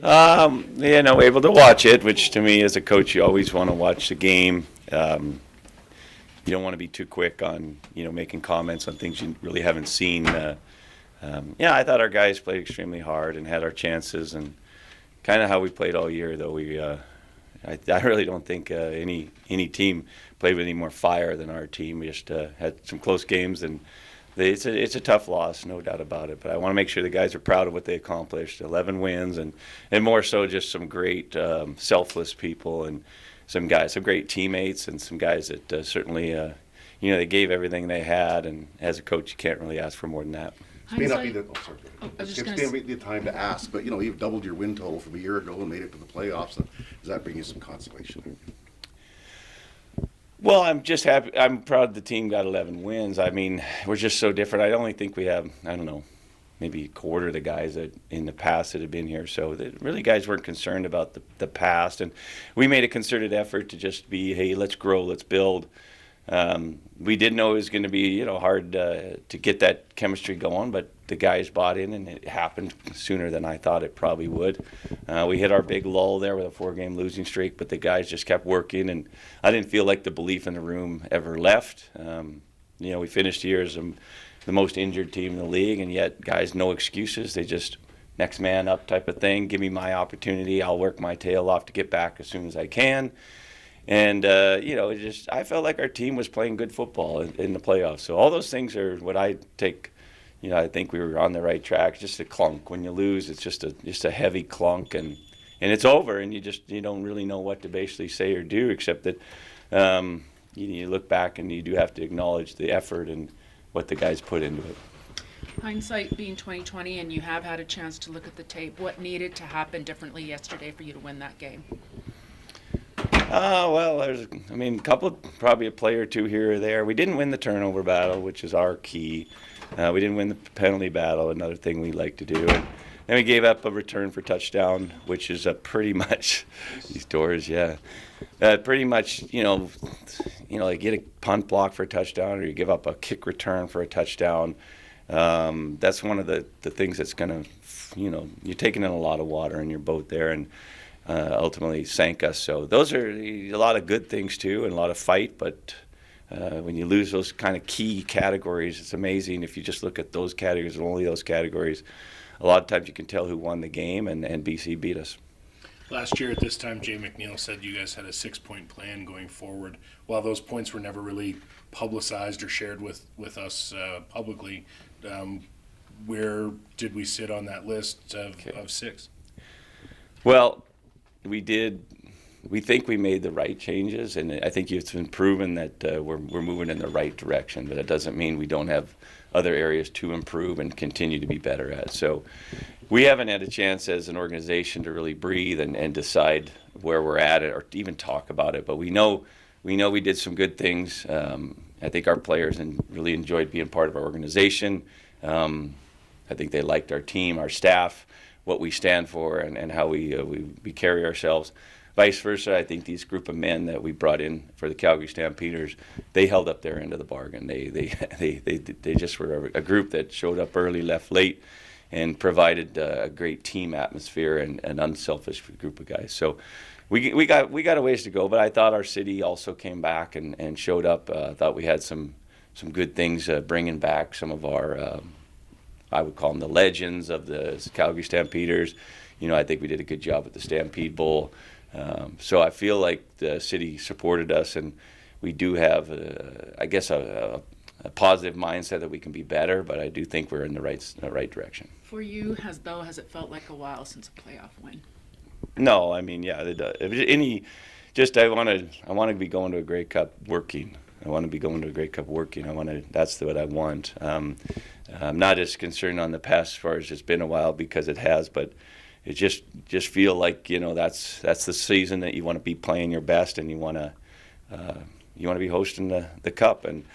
Able to watch it, which to me as a coach, you always want to watch the game. You don't want to be too quick on, making comments on things you really haven't seen. I thought our guys played extremely hard and had our chances, and kind of how we played all year. Though I really don't think any team played with any more fire than our team. We just had some close games, and it's a tough loss, no doubt about it. But I want to make sure the guys are proud of what they accomplished. 11 wins, and more so just some great selfless people, and some great teammates, and some guys that certainly they gave everything they had. And as a coach, you can't really ask for more than that. This may not be the I it's going to be the time to ask, but you've doubled your win total from a year ago and made it to the playoffs. Does that bring you some consolation? Well, I'm just happy. I'm proud the team got 11 wins. I mean, we're just so different. I only think we have, I don't know, maybe a quarter of the guys that in the past that have been here. So really guys weren't concerned about the past. And we made a concerted effort to just be, hey, let's grow, let's build. We did know it was going to be, hard to get that chemistry going, but the guys bought in, and it happened sooner than I thought it probably would. We hit our big lull there with a 4-game losing streak, but the guys just kept working, and I didn't feel like the belief in the room ever left. We finished the year as the most injured team in the league, and yet guys, no excuses. They just next man up type of thing. Give me my opportunity. I'll work my tail off to get back as soon as I can. And, I felt like our team was playing good football in the playoffs. So all those things are what I take. I think we were on the right track. Just a clunk. When you lose, it's just a heavy clunk, and it's over, and you don't really know what to basically say or do, except that you look back and you do have to acknowledge the effort and what the guys put into it. Hindsight being 2020, and you have had a chance to look at the tape, what needed to happen differently yesterday for you to win that game? There's, a couple, probably a play or two here or there. We didn't win the turnover battle, which is our key. We didn't win the penalty battle, another thing we like to do. And then we gave up a return for touchdown, which is pretty much these doors, yeah. Pretty much, like get a punt block for a touchdown, or you give up a kick return for a touchdown. That's one of the things that's going to, you're taking in a lot of water in your boat there, and ultimately sank us. So those are a lot of good things too, and a lot of fight, but when you lose those kind of key categories, it's amazing. If you just look at those categories and only those categories, a lot of times you can tell who won the game, and BC beat us. Last year at this time, Jay McNeil said you guys had a 6-point plan going forward. While those points were never really publicized or shared with us publicly, where did we sit on that list of 6? Well, we think we made the right changes, and I think it's been proven that we're moving in the right direction, but it doesn't mean we don't have other areas to improve and continue to be better at. So we haven't had a chance as an organization to really breathe and decide where we're at or even talk about it, but we know we did some good things. I think our players really enjoyed being part of our organization. I think they liked our team, our staff, what we stand for, and how we carry ourselves. Vice versa, I think these group of men that we brought in for the Calgary Stampeders, they held up their end of the bargain. They just were a group that showed up early, left late, and provided a great team atmosphere and an unselfish group of guys. So we got a ways to go, but I thought our city also came back and showed up. I thought we had some good things, bringing back some of our I would call them the legends of the Calgary Stampeders. I think we did a good job with the Stampede Bowl. So I feel like the city supported us, and we do have, a positive mindset that we can be better, but I do think we're in the right direction. For you, has it felt like a while since a playoff win? No, I want to be going to a Grey Cup working. That's what I want. I'm not as concerned on the past as far as it's been a while, because it has, but it just feel like that's the season that you want to be playing your best, and you want to be hosting the cup, and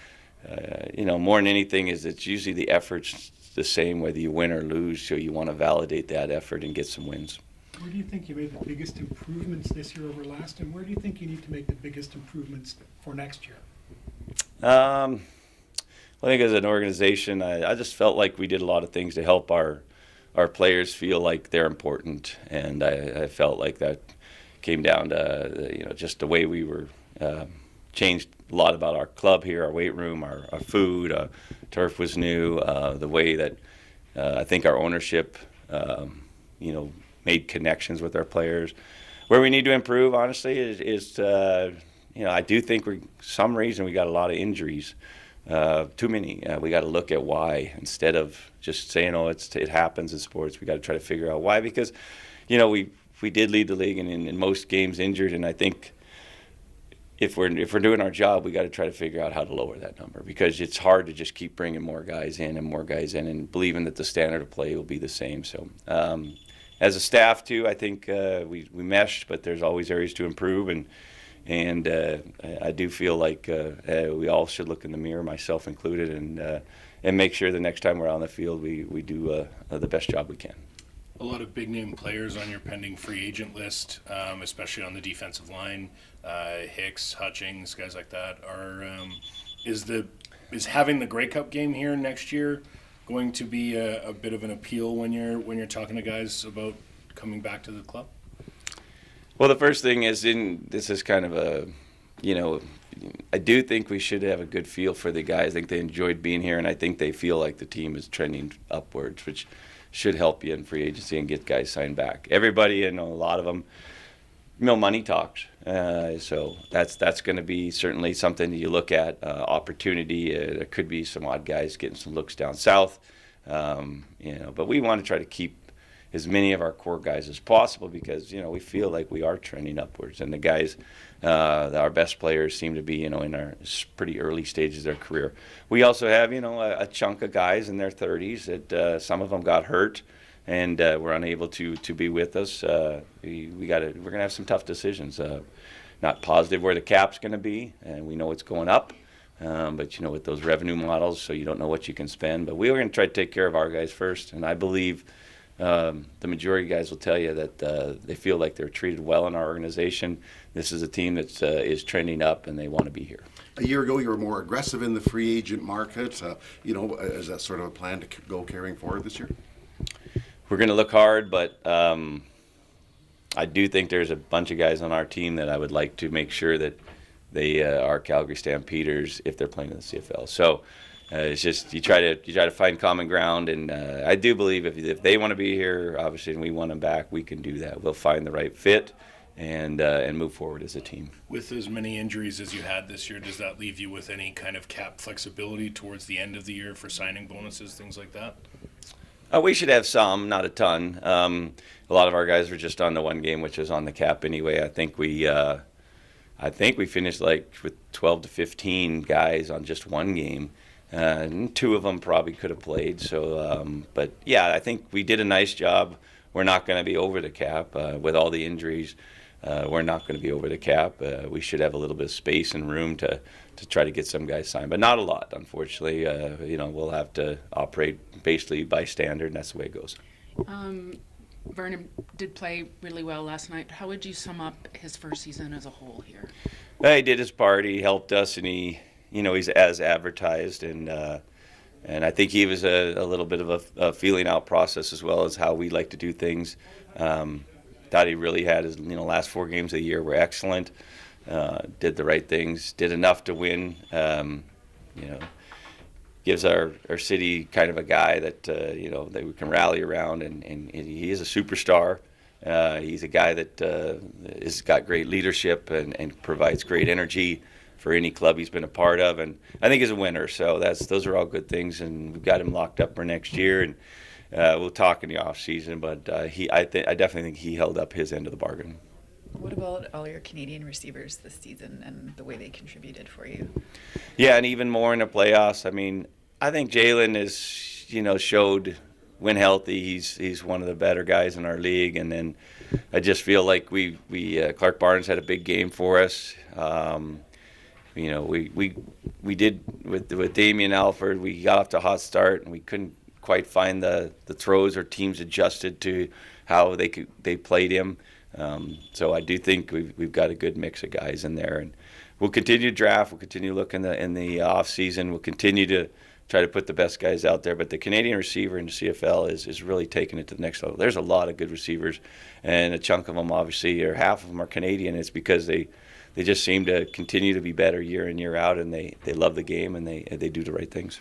more than anything is it's usually the effort's the same whether you win or lose, so you want to validate that effort and get some wins. Where do you think you made the biggest improvements this year over last, and where do you think you need to make the biggest improvements for next year? I think as an organization, I just felt like we did a lot of things to help our our players feel like they're important, and I felt like that came down to just the way we were changed a lot about our club here, our weight room, our food. Turf was new. The way that I think our ownership, made connections with our players. Where we need to improve, honestly, is I do think some reason we got a lot of injuries. Too many. We got to look at why instead of just saying, "Oh, it happens in sports." We got to try to figure out why, because we did lead the league in most games injured, and I think if we're doing our job, we got to try to figure out how to lower that number, because it's hard to just keep bringing more guys in and believing that the standard of play will be the same. So. As a staff too, I think we meshed, but there's always areas to improve, and I do feel like we all should look in the mirror, myself included, and make sure the next time we're on the field we do the best job we can. A lot of big name players on your pending free agent list, especially on the defensive line, Hicks, Hutchings, guys like that. Is having the Grey Cup game here next year going to be a bit of an appeal when you're talking to guys about coming back to the club? Well, the first thing is, this is kind of I do think we should have a good feel for the guys. I think they enjoyed being here, and I think they feel like the team is trending upwards, which should help you in free agency and get guys signed back. Everybody, a lot of them, money talks. So that's going to be certainly something that you look at. Opportunity. There could be some odd guys getting some looks down south. But we want to try to keep as many of our core guys as possible, because we feel like we are trending upwards, and the guys, our best players, seem to be in our pretty early stages of their career. We also have a chunk of guys in their 30s that some of them got hurt and were unable to be with us. We're gonna have some tough decisions. Not positive where the cap's going to be, and we know it's going up. But with those revenue models, so you don't know what you can spend. But we are going to try to take care of our guys first, and I believe the majority of guys will tell you that they feel like they're treated well in our organization. This is a team that is trending up, and they want to be here. A year ago, you were more aggressive in the free agent market. Is that sort of a plan to go carrying forward this year? We're going to look hard, but I do think there's a bunch of guys on our team that I would like to make sure that they are Calgary Stampeders if they're playing in the CFL. So it's just you try to find common ground, and I do believe if they want to be here, obviously, and we want them back, we can do that. We'll find the right fit and move forward as a team. With as many injuries as you had this year, does that leave you with any kind of cap flexibility towards the end of the year for signing bonuses, things like that? We should have some, not a ton. A lot of our guys are just on the one game, which is on the cap anyway. I think we finished with 12 to 15 guys on just one game. And 2 of them probably could have played. So, but yeah, I think we did a nice job. We're not going to be over the cap with all the injuries. We're not going to be over the cap. We should have a little bit of space and room to try to get some guys signed, but not a lot, unfortunately. We'll have to operate basically by standard, and that's the way it goes. Vernon did play really well last night. How would you sum up his first season as a whole here? He did his part. He helped us, and he's as advertised, and I think he was a little bit of a feeling out process as well as how we like to do things. Thought he really had his last 4 games of the year were excellent. Did the right things, did enough to win. Gives our city kind of a guy that that we can rally around, and he is a superstar. He's a guy that has got great leadership and provides great energy for any club he's been a part of, and I think he's a winner. So those are all good things, and we've got him locked up for next year, and we'll talk in the off season. But I definitely think he held up his end of the bargain. What about all your Canadian receivers this season and the way they contributed for you? Yeah, and even more in the playoffs. I mean, I think Jalen is, showed when healthy, he's one of the better guys in our league. And then I just feel like we Clark Barnes had a big game for us. We did with Damian Alford. We got off to a hot start, and we couldn't quite find the throws, or teams adjusted to how they played him. So I do think we've got a good mix of guys in there, and we'll continue to draft. We'll continue to look in the off season. We'll continue to try to put the best guys out there. But the Canadian receiver in the CFL is really taking it to the next level. There's a lot of good receivers, and a chunk of them, obviously, or half of them are Canadian. It's because they just seem to continue to be better year in, year out, and they love the game, and they do the right things.